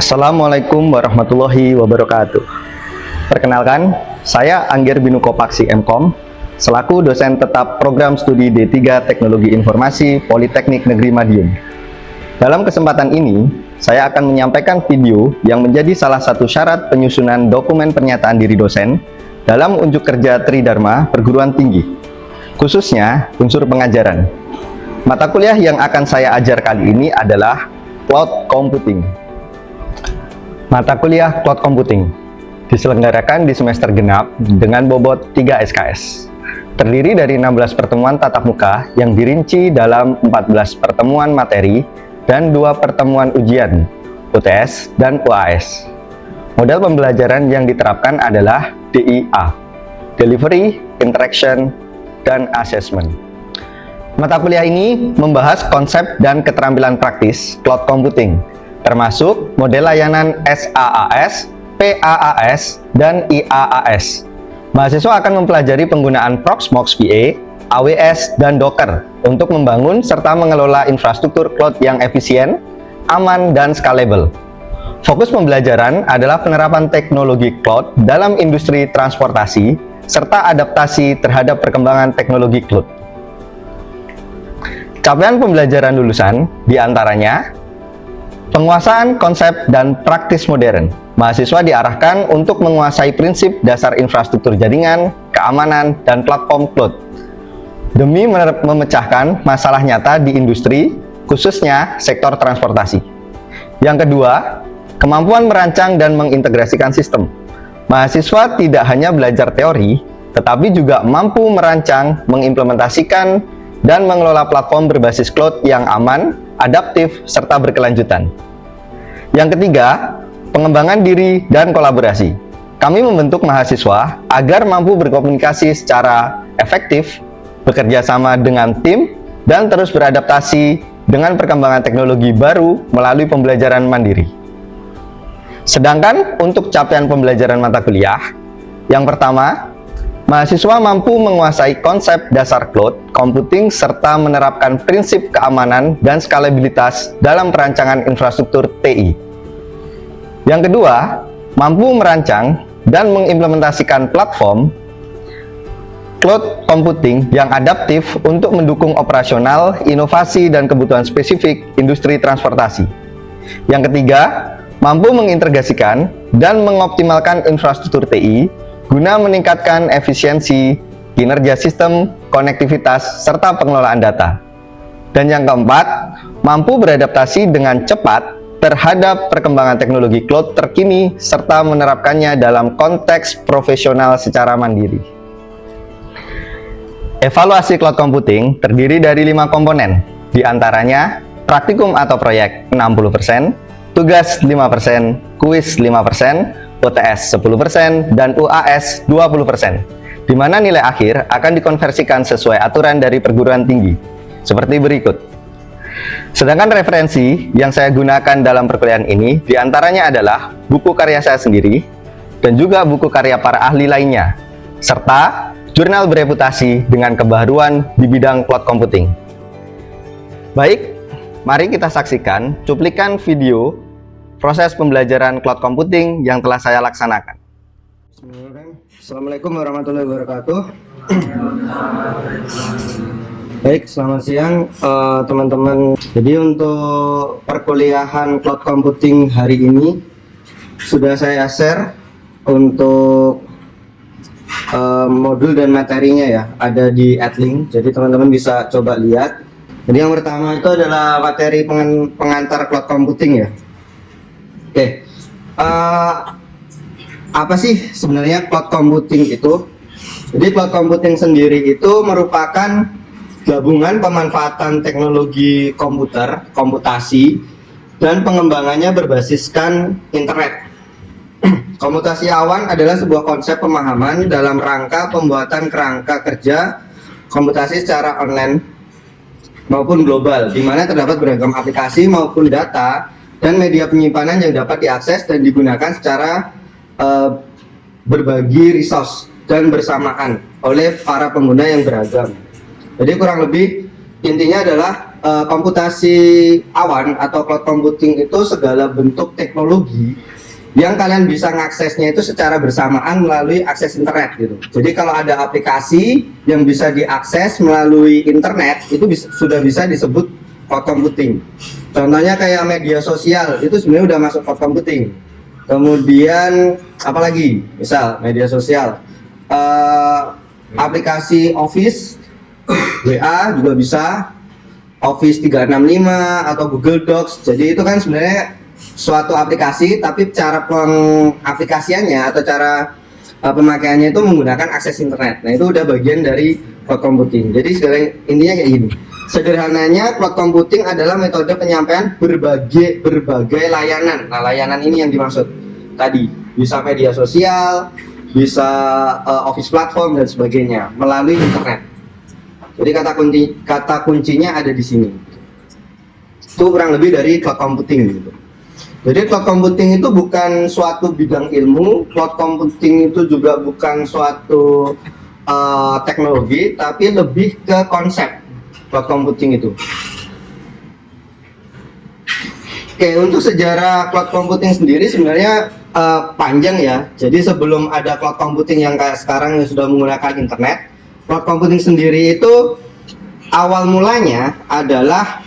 Assalamualaikum warahmatullahi wabarakatuh. Perkenalkan, saya Angger Binukopaksi MKom, selaku dosen tetap program studi D3 Teknologi Informasi Politeknik Negeri Madiun. Dalam kesempatan ini, saya akan menyampaikan video yang menjadi salah satu syarat penyusunan dokumen pernyataan diri dosen dalam unjuk kerja Tridharma Perguruan Tinggi, khususnya unsur pengajaran. Mata kuliah yang akan saya ajar kali ini adalah Cloud Computing. Mata kuliah Cloud Computing diselenggarakan di semester genap dengan bobot 3 SKS. Terdiri dari 16 pertemuan tatap muka yang dirinci dalam 14 pertemuan materi dan 2 pertemuan ujian, UTS dan UAS. Model pembelajaran yang diterapkan adalah DIA, Delivery, Interaction, dan Assessment. Mata kuliah ini membahas konsep dan keterampilan praktis Cloud Computing, termasuk model layanan SaaS, PaaS, dan IaaS. Mahasiswa akan mempelajari penggunaan Proxmox VA, AWS, dan Docker untuk membangun serta mengelola infrastruktur cloud yang efisien, aman, dan scalable. Fokus pembelajaran adalah penerapan teknologi cloud dalam industri transportasi, serta adaptasi terhadap perkembangan teknologi cloud. Capaian pembelajaran lulusan diantaranya penguasaan konsep dan praktis modern. Mahasiswa diarahkan untuk menguasai prinsip dasar infrastruktur jaringan, keamanan, dan platform cloud demi memecahkan masalah nyata di industri, khususnya sektor transportasi. Yang kedua, kemampuan merancang dan mengintegrasikan sistem. Mahasiswa tidak hanya belajar teori, tetapi juga mampu merancang, mengimplementasikan, dan mengelola platform berbasis cloud yang aman, adaptif, serta berkelanjutan. Yang ketiga, pengembangan diri dan kolaborasi. Kami membentuk mahasiswa agar mampu berkomunikasi secara efektif, bekerja sama dengan tim, dan terus beradaptasi dengan perkembangan teknologi baru melalui pembelajaran mandiri. Sedangkan untuk capaian pembelajaran mata kuliah, yang pertama, mahasiswa mampu menguasai konsep dasar cloud computing serta menerapkan prinsip keamanan dan skalabilitas dalam perancangan infrastruktur TI. Yang kedua, mampu merancang dan mengimplementasikan platform cloud computing yang adaptif untuk mendukung operasional, inovasi, dan kebutuhan spesifik industri transportasi. Yang ketiga, mampu mengintegrasikan dan mengoptimalkan infrastruktur TI guna meningkatkan efisiensi, kinerja sistem, konektivitas, serta pengelolaan data. Dan yang keempat, mampu beradaptasi dengan cepat terhadap perkembangan teknologi cloud terkini serta menerapkannya dalam konteks profesional secara mandiri. Evaluasi cloud computing terdiri dari 5 komponen, diantaranya praktikum atau proyek 60%, tugas 5%, kuis 5%, UTS 10%, dan UAS 20%, di mana nilai akhir akan dikonversikan sesuai aturan dari perguruan tinggi, seperti berikut. Sedangkan referensi yang saya gunakan dalam perkuliahan ini diantaranya adalah buku karya saya sendiri, dan juga buku karya para ahli lainnya, serta jurnal bereputasi dengan kebaharuan di bidang cloud computing. Baik, mari kita saksikan cuplikan video proses pembelajaran cloud computing yang telah saya laksanakan. Assalamualaikum warahmatullahi wabarakatuh. Baik, selamat siang teman-teman. Jadi untuk perkuliahan cloud computing hari ini sudah saya share untuk modul dan materinya ya, ada di Adlink. Jadi teman-teman bisa coba lihat. Jadi yang pertama itu adalah materi pengantar cloud computing ya. Oke, apa sih sebenarnya cloud computing itu? Jadi cloud computing sendiri itu merupakan gabungan pemanfaatan teknologi komputasi, dan pengembangannya berbasiskan internet. Komputasi awan adalah sebuah konsep pemahaman dalam rangka pembuatan kerangka kerja komputasi secara online maupun global, di mana terdapat beragam aplikasi maupun data dan media penyimpanan yang dapat diakses dan digunakan secara berbagi resource dan bersamaan oleh para pengguna yang beragam. Jadi kurang lebih intinya adalah komputasi awan atau cloud computing itu segala bentuk teknologi yang kalian bisa mengaksesnya itu secara bersamaan melalui akses internet gitu. Jadi kalau ada aplikasi yang bisa diakses melalui internet itu sudah bisa disebut cloud computing. Contohnya kayak media sosial itu sebenarnya udah masuk cloud computing. Kemudian apalagi misal media sosial, aplikasi Office, WA juga bisa, Office 365 atau Google Docs. Jadi itu kan sebenarnya suatu aplikasi, tapi cara pengaplikasiannya atau cara pemakaiannya itu menggunakan akses internet. Nah itu udah bagian dari cloud computing. Jadi sekarang intinya kayak gini. Sederhananya cloud computing adalah metode penyampaian berbagai layanan. Nah layanan ini yang dimaksud tadi bisa media sosial, bisa office platform dan sebagainya melalui internet. Jadi kata kuncinya ada di sini. Itu kurang lebih dari cloud computing gitu. Jadi cloud computing itu bukan suatu bidang ilmu, cloud computing itu juga bukan suatu teknologi, tapi lebih ke konsep cloud computing itu. Oke, untuk sejarah cloud computing sendiri sebenarnya panjang ya. Jadi sebelum ada cloud computing yang kayak sekarang yang sudah menggunakan internet, cloud computing sendiri itu awal mulanya adalah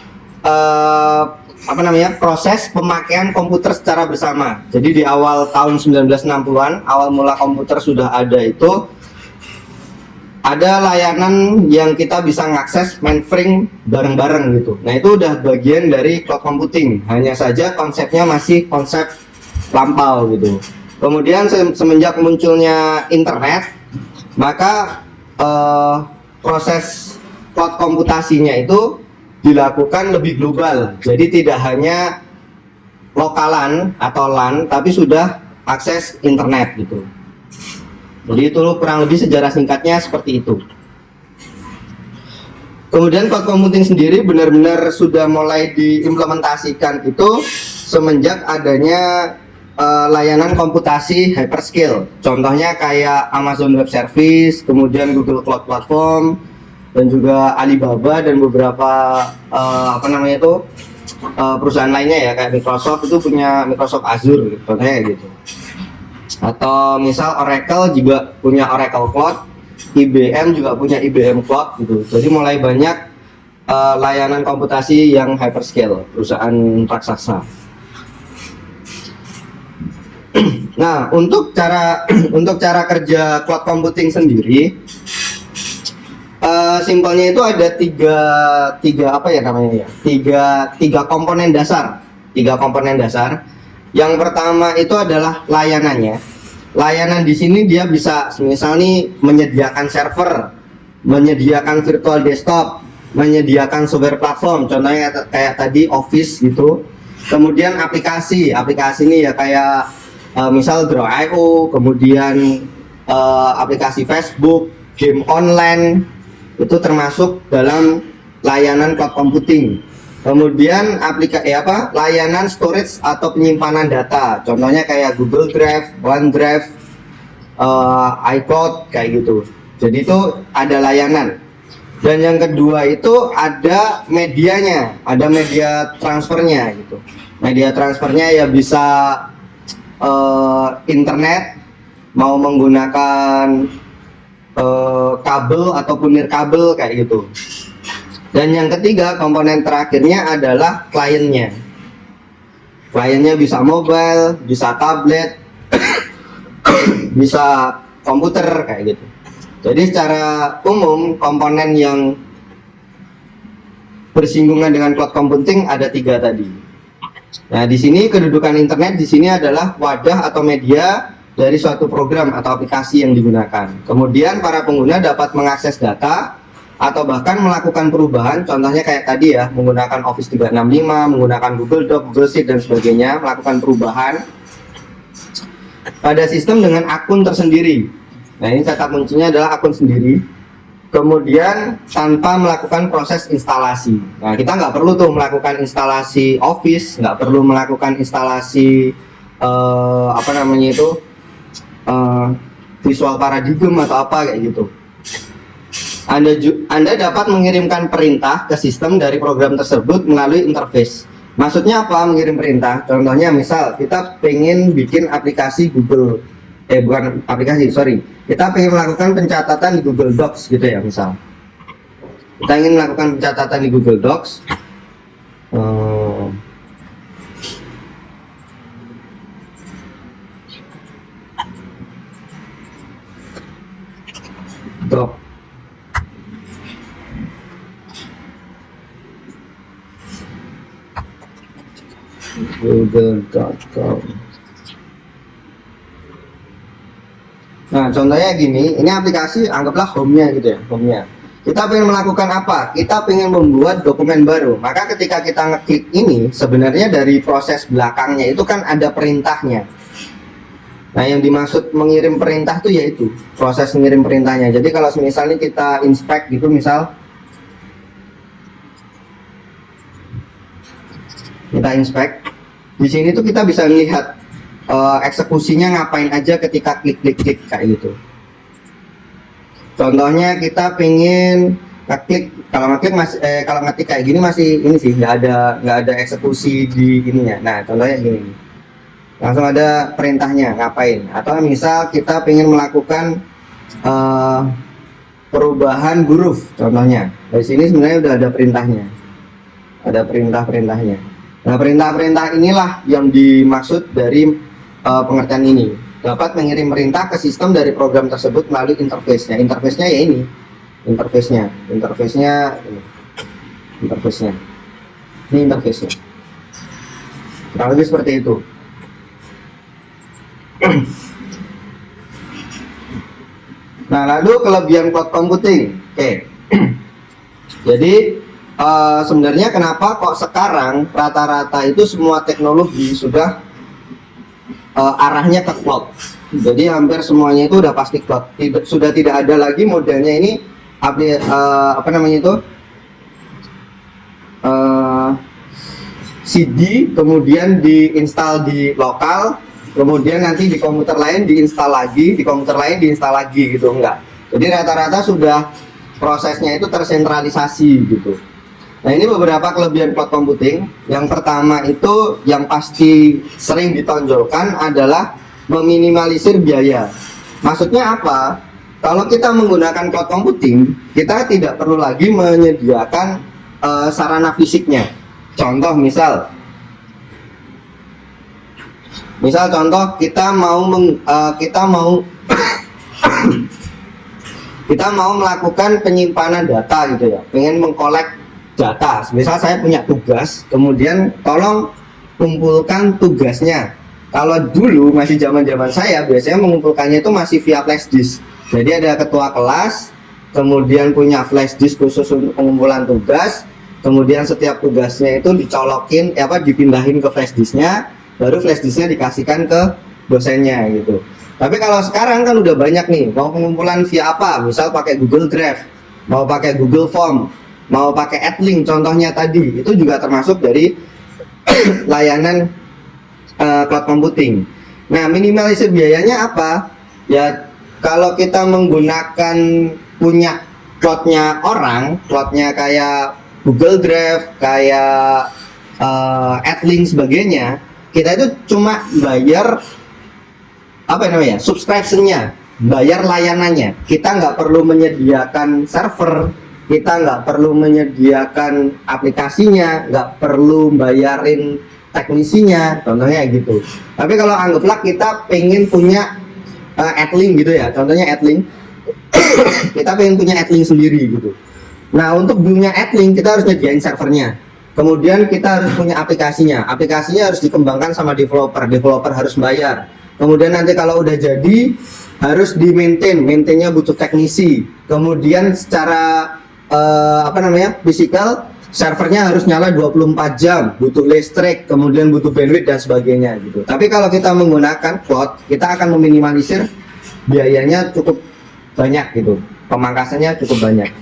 proses pemakaian komputer secara bersama. Jadi di awal tahun 1960-an, awal mula komputer sudah ada itu, ada layanan yang kita bisa mengakses mainframe bareng-bareng gitu. Nah itu udah bagian dari cloud computing, hanya saja konsepnya masih konsep lampau gitu. Kemudian semenjak munculnya internet, maka proses cloud komputasinya itu dilakukan lebih global. Jadi tidak hanya lokalan atau LAN, tapi sudah akses internet gitu. Jadi itu kurang lebih sejarah singkatnya seperti itu. Kemudian cloud computing sendiri benar-benar sudah mulai diimplementasikan itu semenjak adanya layanan komputasi hyperscale. Contohnya kayak Amazon Web Service, kemudian Google Cloud Platform, dan juga Alibaba dan beberapa perusahaan lainnya ya, kayak Microsoft itu punya Microsoft Azure contohnya gitu. Atau misal Oracle juga punya Oracle Cloud, IBM juga punya IBM Cloud gitu. Jadi mulai banyak layanan komputasi yang hyperscale, perusahaan raksasa. Nah, untuk cara kerja cloud computing sendiri, simpelnya itu ada tiga komponen dasar. Yang pertama itu adalah layanannya. Layanan di sini dia bisa misal nih menyediakan server, menyediakan virtual desktop, menyediakan software platform, contohnya kayak tadi Office gitu. Kemudian aplikasi ini ya kayak misal Draw.io, kemudian aplikasi Facebook, game online, itu termasuk dalam layanan cloud computing. Kemudian layanan storage atau penyimpanan data, contohnya kayak Google Drive, OneDrive, iCloud kayak gitu. Jadi itu ada layanan. Dan yang kedua itu ada medianya, ada media transfernya gitu. Media transfernya ya bisa internet, mau menggunakan kabel ataupun nirkabel kayak gitu. Dan yang ketiga, komponen terakhirnya adalah kliennya. Kliennya bisa mobile, bisa tablet, bisa komputer kayak gitu. Jadi secara umum komponen yang bersinggungan dengan cloud computing ada 3 tadi. Nah, di sini kedudukan internet di sini adalah wadah atau media dari suatu program atau aplikasi yang digunakan. Kemudian para pengguna dapat mengakses data atau bahkan melakukan perubahan, contohnya kayak tadi ya, menggunakan Office 365, menggunakan Google Docs, Google Sheet dan sebagainya, melakukan perubahan pada sistem dengan akun tersendiri. Nah, ini kata kuncinya adalah akun sendiri. Kemudian tanpa melakukan proses instalasi. Nah, kita nggak perlu tuh melakukan instalasi Office, nggak perlu melakukan instalasi Visual Paradigm atau apa kayak gitu. Anda dapat mengirimkan perintah ke sistem dari program tersebut melalui interface. Maksudnya apa mengirim perintah? Contohnya misal kita pengen bikin aplikasi Google, bukan aplikasi, sorry. Kita pengen melakukan pencatatan di Google Docs gitu ya misal. Kita ingin melakukan pencatatan di Google Docs. Doc. Google.com. Nah, contohnya gini, ini aplikasi anggaplah home-nya gitu ya, home-nya. Kita pengen melakukan apa? Kita pengen membuat dokumen baru. Maka ketika kita ngeklik ini, sebenarnya dari proses belakangnya itu kan ada perintahnya. Nah, yang dimaksud mengirim perintah itu yaitu proses mengirim perintahnya. Jadi kalau misalnya kita inspect gitu, misal kita inspect, di sini tuh kita bisa lihat eksekusinya ngapain aja ketika klik kayak gitu. Contohnya kita pengen ngeklik, kalau ngeklik kalau ngetik kayak gini masih ini sih nggak ada eksekusi di ininya. Nah, contohnya gini, langsung ada perintahnya ngapain. Atau misal kita pengen melakukan perubahan huruf, contohnya dari sini sebenarnya udah ada perintahnya, ada perintahnya. Nah, perintah-perintah inilah yang dimaksud dari pengertian ini. Dapat mengirim perintah ke sistem dari program tersebut melalui interface-nya. Interface-nya ya ini. Interface-nya. Ini interface-nya. Kurang lebih seperti itu. Nah, lalu kelebihan cloud computing. Oke. Jadi sebenarnya kenapa kok sekarang rata-rata itu semua teknologi sudah arahnya ke cloud. Jadi hampir semuanya itu udah pasti cloud. Sudah tidak ada lagi modelnya ini CD kemudian diinstal di lokal, kemudian nanti di komputer lain diinstal lagi, di komputer lain diinstal lagi gitu, enggak. Jadi rata-rata sudah prosesnya itu tersentralisasi gitu. Nah, ini beberapa kelebihan cloud computing. Yang pertama itu yang pasti sering ditonjolkan adalah meminimalisir biaya. Maksudnya apa? Kalau kita menggunakan cloud computing, kita tidak perlu lagi menyediakan sarana fisiknya. Contoh misal contoh kita mau melakukan penyimpanan data gitu ya, pengen mengkolek data. Misal saya punya tugas, kemudian tolong kumpulkan tugasnya. Kalau dulu masih zaman-zaman saya, biasanya mengumpulkannya itu masih via flash disk. Jadi ada ketua kelas, kemudian punya flash disk khusus untuk pengumpulan tugas, kemudian setiap tugasnya itu dicolokin, dipindahin ke flash disknya, baru flash disknya dikasihkan ke dosennya gitu. Tapi kalau sekarang kan udah banyak nih, mau pengumpulan via apa? Misal pakai Google Drive, mau pakai Google Form, mau pakai AdLink contohnya tadi, itu juga termasuk dari layanan cloud computing. Nah, minimalisir biayanya apa? Ya, kalau kita menggunakan punya cloudnya orang, cloudnya kayak Google Drive, kayak AdLink sebagainya, kita itu cuma bayar subscription-nya, bayar layanannya. Kita nggak perlu menyediakan server, kita nggak perlu menyediakan aplikasinya, nggak perlu bayarin teknisinya, contohnya gitu. Tapi kalau anggaplah kita pengen punya AdLink gitu ya, contohnya AdLink, kita pengen punya AdLink sendiri gitu. Nah, untuk punya AdLink kita harus nyediain servernya, kemudian kita harus punya aplikasinya harus dikembangkan sama developer harus bayar. Kemudian nanti kalau udah jadi harus maintainnya butuh teknisi. Kemudian secara fisikal servernya harus nyala 24 jam, butuh listrik, kemudian butuh bandwidth dan sebagainya gitu. Tapi kalau kita menggunakan cloud, kita akan meminimalisir biayanya cukup banyak gitu. Pemangkasannya cukup banyak.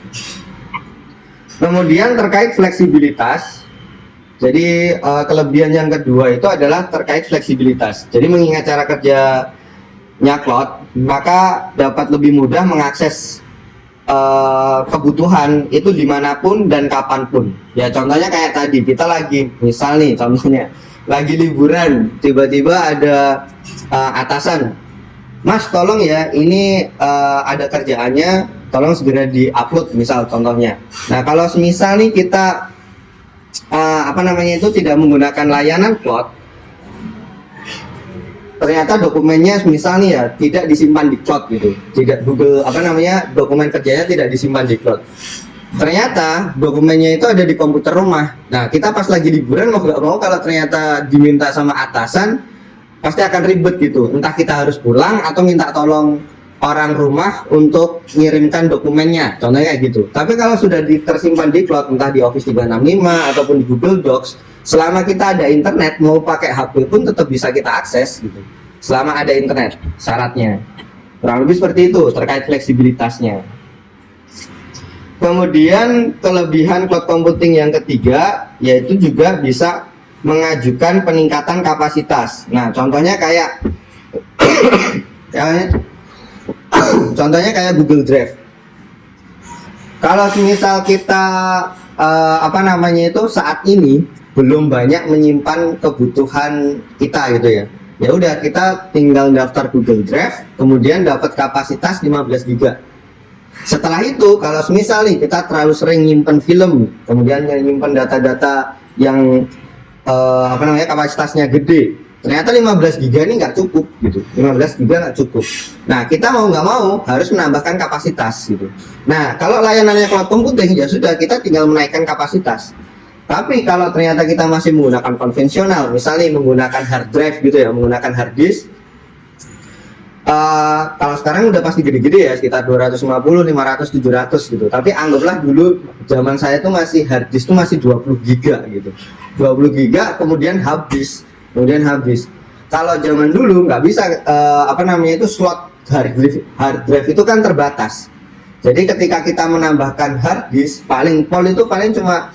Kemudian terkait fleksibilitas. Jadi kelebihan yang kedua itu adalah terkait fleksibilitas. Jadi mengingat cara kerjanya cloud, maka dapat lebih mudah mengakses kebutuhan itu dimanapun dan kapanpun. Ya contohnya kayak tadi kita lagi misal nih contohnya lagi liburan, tiba-tiba ada atasan, Mas tolong ya ini ada kerjaannya, tolong segera di-upload misal contohnya. Nah kalau semisal nih kita tidak menggunakan layanan cloud, ternyata dokumennya misalnya ya tidak disimpan di cloud gitu, tidak Google dokumen kerjanya tidak disimpan di cloud, ternyata dokumennya itu ada di komputer rumah. Nah kita pas lagi liburan mau nggak mau kalau ternyata diminta sama atasan pasti akan ribet gitu, entah kita harus pulang atau minta tolong orang rumah untuk ngirimkan dokumennya, contohnya kayak gitu. Tapi kalau sudah tersimpan di cloud, entah di Office 365 ataupun di Google Docs, selama kita ada internet, mau pakai HP pun tetap bisa kita akses gitu, selama ada internet syaratnya. Kurang lebih seperti itu terkait fleksibilitasnya. Kemudian kelebihan cloud computing yang ketiga yaitu juga bisa mengajukan peningkatan kapasitas. Nah contohnya kayak contohnya kayak Google Drive. Kalau misal kita saat ini belum banyak menyimpan kebutuhan kita gitu ya. Ya udah kita tinggal daftar Google Drive, kemudian dapat kapasitas 15 GB. Setelah itu kalau misal nih kita terlalu sering nyimpen film, kemudian nyimpen data-data yang kapasitasnya gede, ternyata 15 GB ini nggak cukup gitu, 15 GB nggak cukup. Nah kita mau nggak mau harus menambahkan kapasitas gitu. Nah kalau layanannya cloud computing ya sudah kita tinggal menaikkan kapasitas. Tapi kalau ternyata kita masih menggunakan konvensional, misalnya menggunakan hard drive gitu ya, menggunakan hard disk, kalau sekarang udah pasti gede-gede ya, sekitar 250, 500, 700 gitu. Tapi anggaplah dulu zaman saya tuh masih hard disk tuh masih 20 GB gitu, 20 GB kemudian habis. Kalau zaman dulu nggak bisa slot hard drive itu kan terbatas. Jadi ketika kita menambahkan hard disk, paling cuma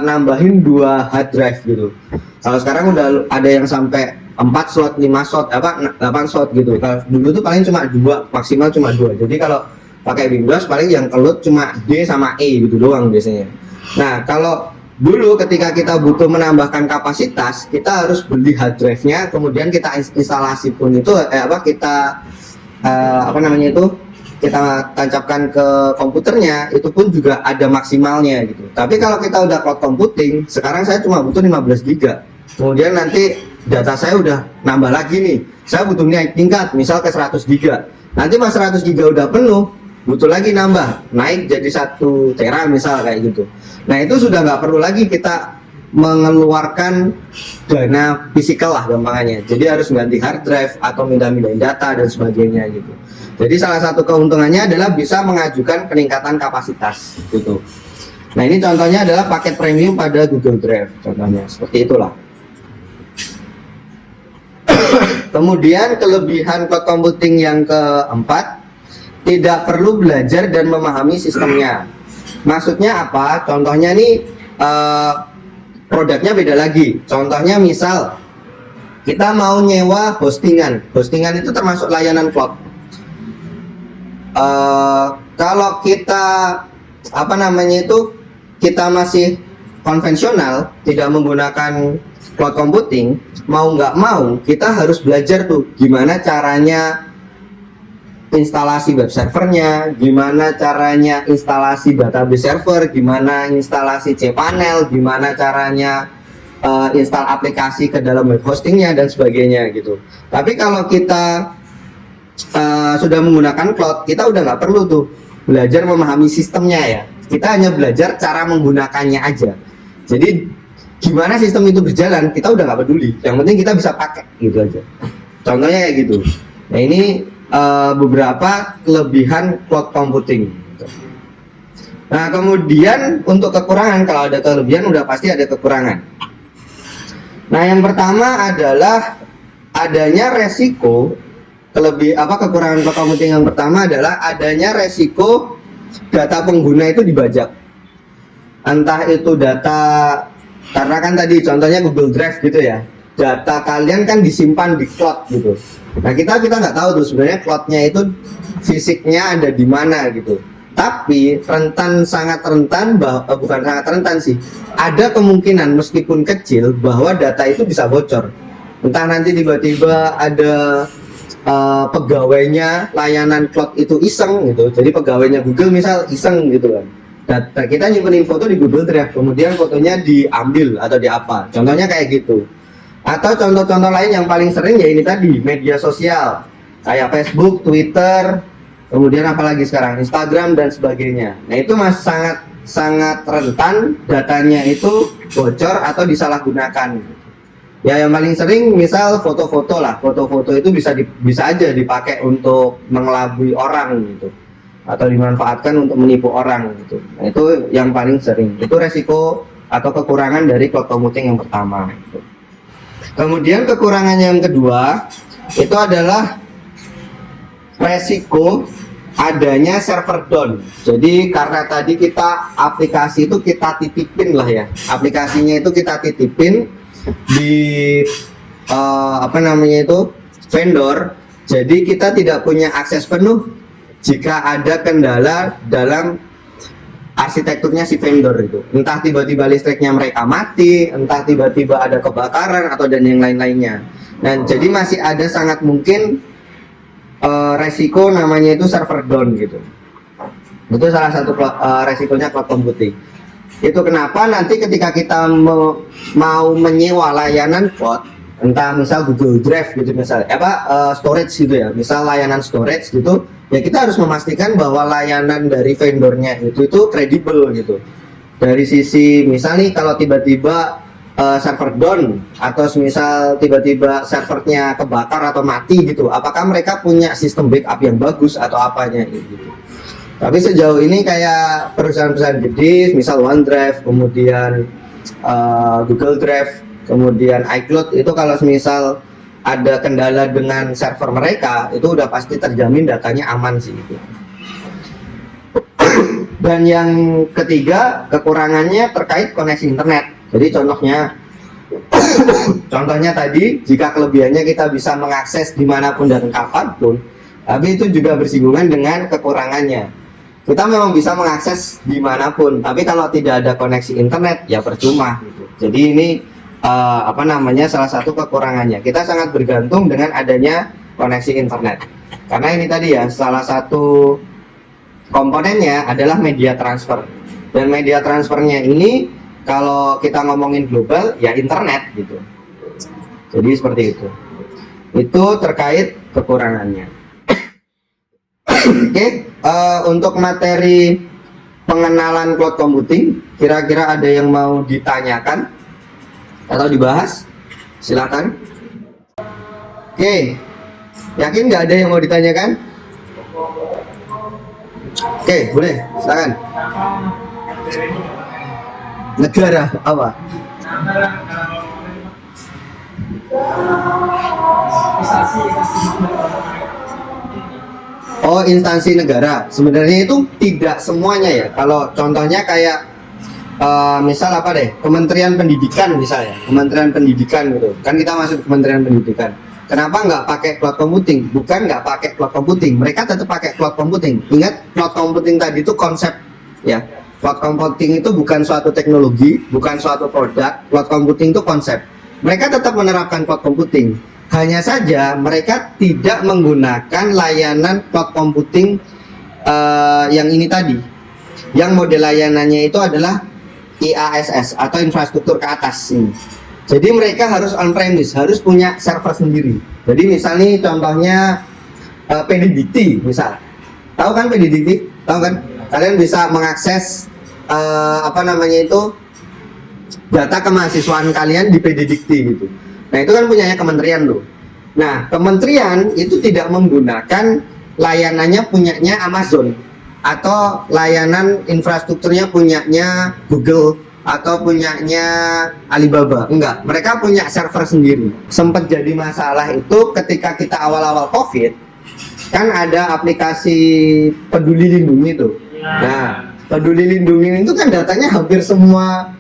nambahin 2 hard drive gitu. Kalau sekarang udah ada yang sampai 4 slot, 5 slot, 8 slot gitu. Kalau dulu tuh paling cuma 2, maksimal cuma 2. Jadi kalau pakai Windows paling yang kelut cuma D sama E gitu doang biasanya. Nah, kalau dulu ketika kita butuh menambahkan kapasitas, kita harus beli hard drive-nya, kemudian kita instalasi pun itu kita tancapkan ke komputernya, itu pun juga ada maksimalnya gitu. Tapi kalau kita udah cloud computing, sekarang saya cuma butuh 15 GB. Kemudian nanti data saya udah nambah lagi nih, saya butuh naik tingkat misal ke 100 GB. Nanti pas 100 GB udah penuh, butuh lagi nambah, naik jadi 1 tera misal kayak gitu. Nah itu sudah nggak perlu lagi kita mengeluarkan dana fisikal lah gampangannya. Jadi harus ganti hard drive atau mindahin data dan sebagainya gitu. Jadi salah satu keuntungannya adalah bisa mengajukan peningkatan kapasitas gitu. Nah ini contohnya adalah paket premium pada Google Drive, contohnya seperti itulah. Kemudian kelebihan cloud computing yang keempat, tidak perlu belajar dan memahami sistemnya. Maksudnya apa? Contohnya nih produknya beda lagi. Contohnya misal kita mau nyewa hostingan itu termasuk layanan cloud. Kalau kita kita masih konvensional, tidak menggunakan cloud computing, mau nggak mau kita harus belajar tuh gimana caranya instalasi web servernya, gimana caranya instalasi database server, gimana instalasi cPanel, gimana caranya install aplikasi ke dalam web hostingnya dan sebagainya gitu. Tapi kalau kita sudah menggunakan cloud, kita udah nggak perlu tuh belajar memahami sistemnya ya. Kita hanya belajar cara menggunakannya aja. Jadi gimana sistem itu berjalan, kita udah nggak peduli. Yang penting kita bisa pakai gitu aja. Contohnya kayak gitu. Nah ini beberapa kelebihan cloud computing. Nah kemudian untuk kekurangan, kalau ada kelebihan udah pasti ada kekurangan. Nah yang pertama adalah adanya resiko. Kekurangan cloud computing yang pertama adalah adanya resiko data pengguna itu dibajak. Entah itu data, karena kan tadi contohnya Google Drive gitu ya, data kalian kan disimpan di cloud gitu. Nah kita nggak tahu tuh sebenarnya cloudnya itu fisiknya ada di mana gitu. Tapi sangat rentan, bukan sangat rentan sih, ada kemungkinan meskipun kecil bahwa data itu bisa bocor. Entah nanti tiba-tiba ada pegawainya layanan cloud itu iseng gitu, jadi pegawainya Google misal iseng gitu kan. Data kita nyimpenin foto di Google Drive, kemudian fotonya diambil atau di apa. Contohnya kayak gitu. Atau contoh-contoh lain yang paling sering ya ini tadi, media sosial kayak Facebook, Twitter, kemudian apalagi sekarang Instagram dan sebagainya. Nah itu masih sangat rentan datanya itu bocor atau disalahgunakan. Ya yang paling sering misal foto-foto lah, foto-foto itu bisa aja dipakai untuk mengelabui orang gitu, atau dimanfaatkan untuk menipu orang gitu. Nah itu yang paling sering. Itu resiko atau kekurangan dari cloud computing yang pertama. Gitu. Kemudian kekurangan yang kedua itu adalah resiko adanya server down. Jadi karena tadi kita aplikasi itu kita titipin lah ya, aplikasinya itu kita titipin di vendor. Jadi kita tidak punya akses penuh jika ada kendala dalam arsitekturnya si vendor itu. Entah tiba-tiba listriknya mereka mati, entah tiba-tiba ada kebakaran atau dan yang lain-lainnya. Nah jadi masih ada sangat mungkin resiko namanya itu server down gitu. Itu salah satu resikonya cloud computing. Itu kenapa nanti ketika kita mau menyewa layanan cloud, entah misal Google Drive gitu misalnya, storage gitu ya, misal layanan storage gitu, ya kita harus memastikan bahwa layanan dari vendornya itu kredibel gitu. Dari sisi misal nih kalau tiba-tiba server down atau misal tiba-tiba servernya kebakar atau mati gitu, apakah mereka punya sistem backup yang bagus atau apanya gitu. Tapi sejauh ini kayak perusahaan-perusahaan gede misal OneDrive, kemudian Google Drive, kemudian iCloud itu kalau misal ada kendala dengan server mereka itu udah pasti terjamin datanya aman sih gitu. Dan yang ketiga kekurangannya terkait koneksi internet. Jadi contohnya tadi, jika kelebihannya kita bisa mengakses dimanapun dan kapanpun, tapi itu juga bersinggungan dengan kekurangannya. Kita memang bisa mengakses dimanapun, tapi kalau tidak ada koneksi internet, ya percuma gitu. Jadi ini salah satu kekurangannya. Kita sangat bergantung dengan adanya koneksi internet. Karena ini tadi ya, salah satu komponennya adalah media transfer. Dan media transfernya ini kalau kita ngomongin global ya internet gitu. Jadi seperti itu. Itu terkait kekurangannya. Oke, untuk materi pengenalan cloud computing, kira-kira ada yang mau ditanyakan atau dibahas? Silakan. Oke, yakin nggak ada yang mau ditanyakan? Oke, boleh, silakan. Negara apa? Oh, instansi negara. Sebenarnya itu tidak semuanya ya. Kalau contohnya kayak misal Kementerian Pendidikan misalnya, Kementerian Pendidikan gitu. Kan kita masuk Kementerian Pendidikan. Kenapa nggak pakai cloud computing? Bukan nggak pakai cloud computing, mereka tetap pakai cloud computing. Ingat, cloud computing tadi itu konsep ya. Cloud computing itu bukan suatu teknologi, bukan suatu produk. Cloud computing itu konsep. Mereka tetap menerapkan cloud computing. Hanya saja mereka tidak menggunakan layanan cloud computing yang ini tadi. Yang model layanannya itu adalah IaaS atau infrastruktur ke atas. Jadi mereka harus on-premise, harus punya server sendiri. Jadi misalnya contohnya PDDT misal. Tahu kan PDDT? Tahu kan? Kalian bisa mengakses data kemahasiswaan kalian di PDDikti gitu. Nah itu kan punyanya kementerian loh. Nah kementerian itu tidak menggunakan layanannya punyanya Amazon atau layanan infrastrukturnya punyanya Google atau punyanya Alibaba. Enggak, mereka punya server sendiri. Sempat jadi masalah itu ketika kita awal-awal COVID, kan ada aplikasi Peduli Lindungi itu. Nah, Peduli Lindungi itu kan datanya hampir semua,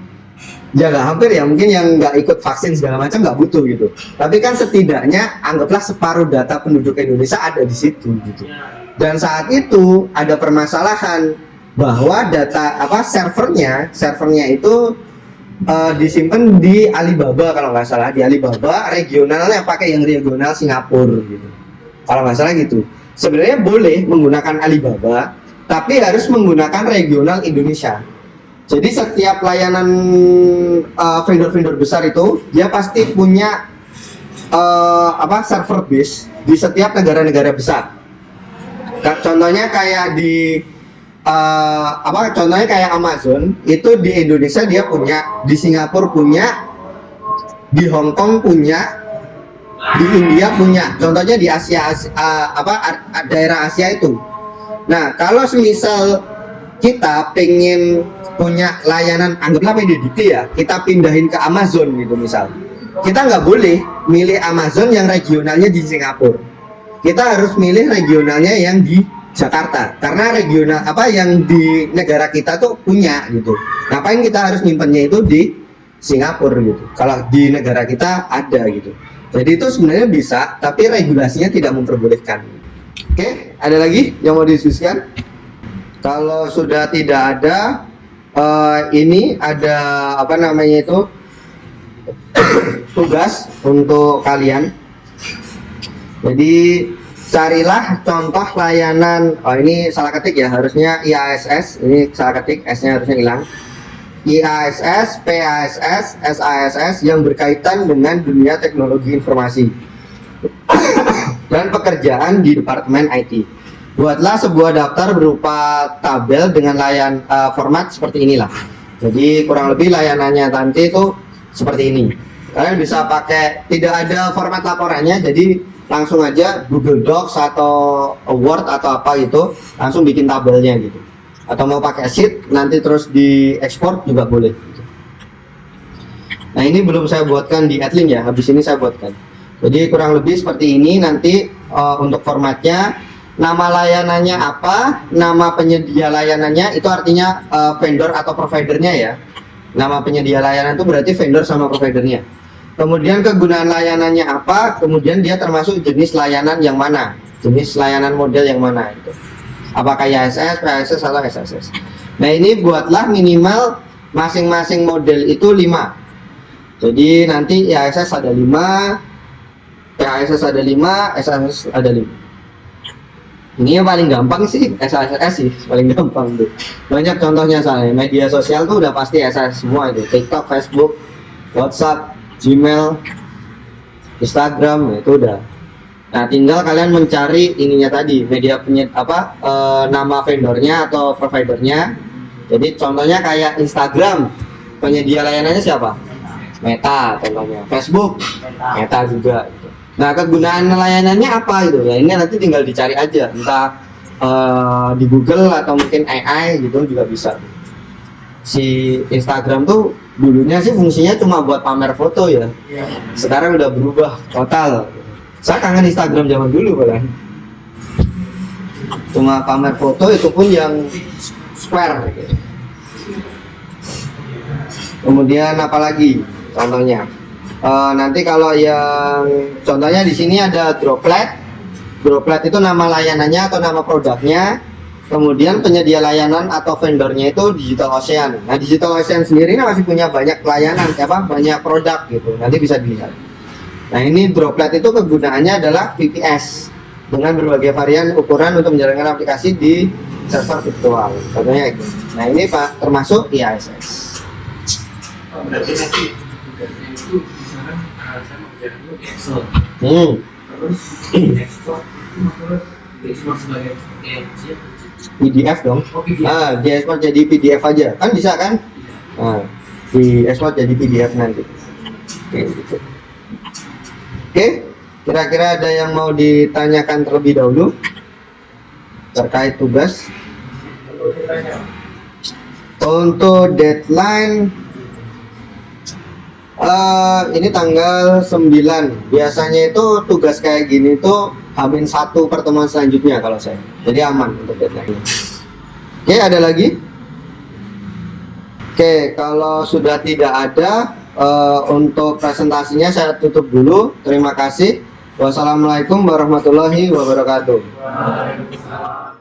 ya nggak hampir ya, mungkin yang nggak ikut vaksin segala macam nggak butuh gitu. Tapi kan setidaknya anggaplah separuh data penduduk Indonesia ada di situ gitu. Dan saat itu ada permasalahan bahwa data servernya itu disimpan di Alibaba kalau nggak salah, di Alibaba regionalnya pakai yang regional Singapura gitu. Kalau nggak salah gitu. Sebenarnya boleh menggunakan Alibaba, tapi harus menggunakan regional Indonesia. Jadi setiap layanan vendor-vendor besar itu dia pasti punya server base di setiap negara-negara besar. Contohnya kayak contohnya kayak Amazon itu di Indonesia dia punya, di Singapura punya, di Hong Kong punya, di India punya. Contohnya di daerah Asia itu. Nah, kalau semisal kita pengen punya layanan, anggaplah PDDT ya, kita pindahin ke Amazon gitu misal. Kita nggak boleh milih Amazon yang regionalnya di Singapura. Kita harus milih regionalnya yang di Jakarta, karena regional yang di negara kita tuh punya gitu. Ngapain kita harus nyimpennya itu di Singapura gitu, kalau di negara kita ada gitu. Jadi itu sebenarnya bisa, tapi regulasinya tidak memperbolehkan. Oke, ada lagi yang mau didiskusikan? Kalau sudah tidak ada, ini ada tugas untuk kalian. Jadi carilah contoh layanan. Ini salah ketik ya, harusnya IASS. Ini salah ketik, S-nya harusnya hilang. IASS, PASS, SASS yang berkaitan dengan dunia teknologi informasi dan pekerjaan di Departemen IT. Buatlah sebuah daftar berupa tabel dengan format seperti inilah. Jadi kurang lebih layanannya nanti itu seperti ini. Kalian bisa pakai, tidak ada format laporannya, jadi langsung aja Google Docs atau Word atau apa gitu, langsung bikin tabelnya gitu. Atau mau pakai sheet nanti terus diekspor juga boleh gitu. Nah, ini belum saya buatkan di Adlin ya, habis ini saya buatkan. Jadi kurang lebih seperti ini nanti untuk formatnya. Nama layanannya apa, nama penyedia layanannya itu artinya vendor atau providernya ya. Nama penyedia layanan itu berarti vendor sama providernya. Kemudian kegunaan layanannya apa, kemudian dia termasuk jenis layanan yang mana, jenis layanan model yang mana itu. Apakah IASS, PASS, atau SSS. Nah, ini buatlah minimal masing-masing model itu 5. Jadi nanti IASS ada 5, PASS ada 5, SSS ada 5. Ini yang paling gampang sih, SSS sih, paling gampang tuh. Banyak contohnya soalnya, media sosial tuh udah pasti SSS semua itu. TikTok, Facebook, WhatsApp, Gmail, Instagram, itu udah. Nah, tinggal kalian mencari ininya tadi, media nama vendornya atau providernya. Jadi contohnya kayak Instagram, penyedia layanannya siapa? Meta contohnya. Facebook, Meta juga. Gitu. Nah, kegunaan layanannya apa gitu? Ya ini nanti tinggal dicari aja, entah di Google atau mungkin AI gitu juga bisa. Si Instagram tuh dulunya sih fungsinya cuma buat pamer foto ya. Sekarang udah berubah total. Saya kangen Instagram zaman dulu malah. Cuma pamer foto, itu pun yang square gitu. Kemudian apalagi contohnya? Nanti kalau yang contohnya di sini ada Droplet. Droplet itu nama layanannya atau nama produknya. Kemudian penyedia layanan atau vendornya itu Digital Ocean. Nah, Digital Ocean sendiri masih punya banyak layanan, banyak produk gitu. Nanti bisa dilihat. Nah, ini Droplet itu kegunaannya adalah VPS dengan berbagai varian ukuran untuk menjalankan aplikasi di server virtual. Contohnya itu. Nah, ini Pak termasuk IASS. Berarti nanti itu misalkan saya mau kerjakan itu Excel. Terus ekspor itu maksudnya diekspor sebagai PDF dong. Oh, PDF. Diekspor jadi PDF aja. Kan bisa kan? Nah, diekspor jadi PDF nanti. Oke, gitu. Oke, kira-kira ada yang mau ditanyakan terlebih dahulu terkait tugas? Untuk deadline ini tanggal 9. Biasanya itu tugas kayak gini tuh H-1 pertemuan selanjutnya kalau saya. Jadi aman untuk deadline. Oke, ada lagi? Oke, kalau sudah tidak ada untuk presentasinya saya tutup dulu. Terima kasih. Wassalamualaikum warahmatullahi wabarakatuh. Waalaikumsalam.